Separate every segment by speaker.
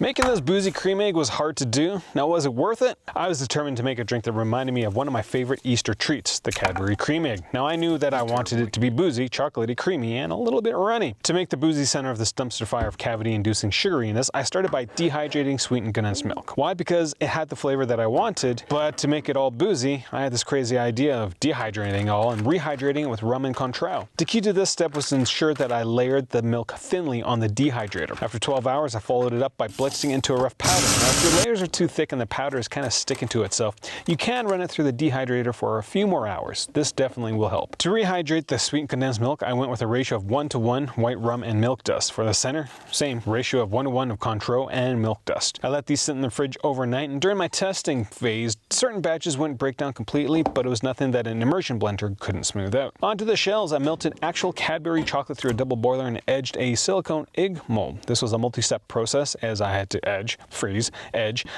Speaker 1: Making this Boozy Creme Egg was hard to do. Now, was it worth it? I was determined to make a drink that reminded me of one of my favorite Easter treats, the Cadbury Creme Egg. Now, I knew that I wanted it to be boozy, chocolatey, creamy, and a little bit runny. To make the boozy center of this dumpster fire of cavity-inducing sugariness, I started by dehydrating sweetened condensed milk. Why? Because it had the flavor that I wanted, but to make it all boozy, I had this crazy idea of dehydrating it all and rehydrating it with rum and Cointreau. The key to this step was to ensure that I layered the milk thinly on the dehydrator. After 12 hours, I followed it up by blitzing into a rough powder. Now, if your layers are too thick and the powder is kind of sticking to itself, you can run it through the dehydrator for a few more hours. This definitely will help. To rehydrate the sweetened condensed milk, I went with a ratio of 1:1 white rum and milk dust. For the center, same ratio of 1:1 of Cointreau and milk dust. I let these sit in the fridge overnight, and during my testing phase, certain batches wouldn't break down completely, but it was nothing that an immersion blender couldn't smooth out. Onto the shells, I melted actual Cadbury chocolate through a double boiler and edged a silicone egg mold. This was a multi-step process, as I had to edge,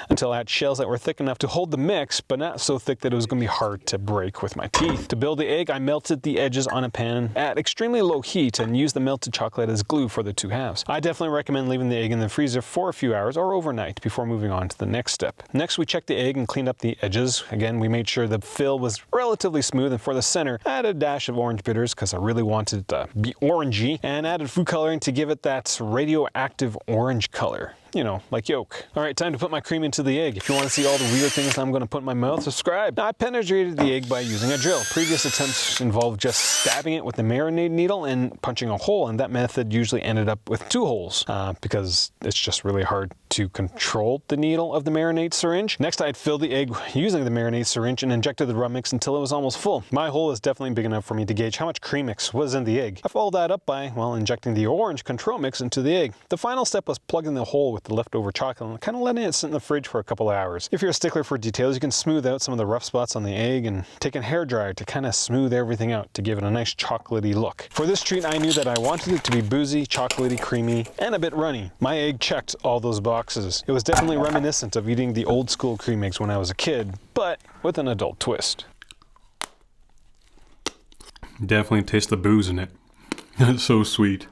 Speaker 1: until I had shells that were thick enough to hold the mix, but not so thick that it was going to be hard to break with my teeth. To build the egg, I melted the edges on a pan at extremely low heat and used the melted chocolate as glue for the two halves. I definitely recommend leaving the egg in the freezer for a few hours or overnight before moving on to the next step. Next, we checked the egg and cleaned up the edges. Again, we made sure the fill was relatively smooth, and for the center, I added a dash of orange bitters because I really wanted it to be orangey, and added food coloring to give it that radioactive orange color. You know, like yolk. All right, time to put my cream into the egg. If you want to see all the weird things I'm going to put in my mouth, subscribe. Now, I penetrated the egg by using a drill. Previous attempts involved just stabbing it with the marinade needle and punching a hole, and that method usually ended up with 2 holes because it's just really hard to control the needle of the marinade syringe. Next, I'd filled the egg using the marinade syringe and injected the rum mix until it was almost full. My hole is definitely big enough for me to gauge how much cream mix was in the egg. I followed that up by, well, injecting the orange Cointreau mix into the egg. The final step was plugging the hole with the leftover chocolate and kind of letting it sit in the fridge for a couple of hours. If you're a stickler for details, you can smooth out some of the rough spots on the egg and take a hairdryer to kind of smooth everything out to give it a nice chocolatey look. For this treat, I knew that I wanted it to be boozy, chocolatey, creamy, and a bit runny. My egg checked all those boxes. It was definitely reminiscent of eating the old school cream eggs when I was a kid, but with an adult twist.
Speaker 2: Definitely taste the booze in it. It's so sweet.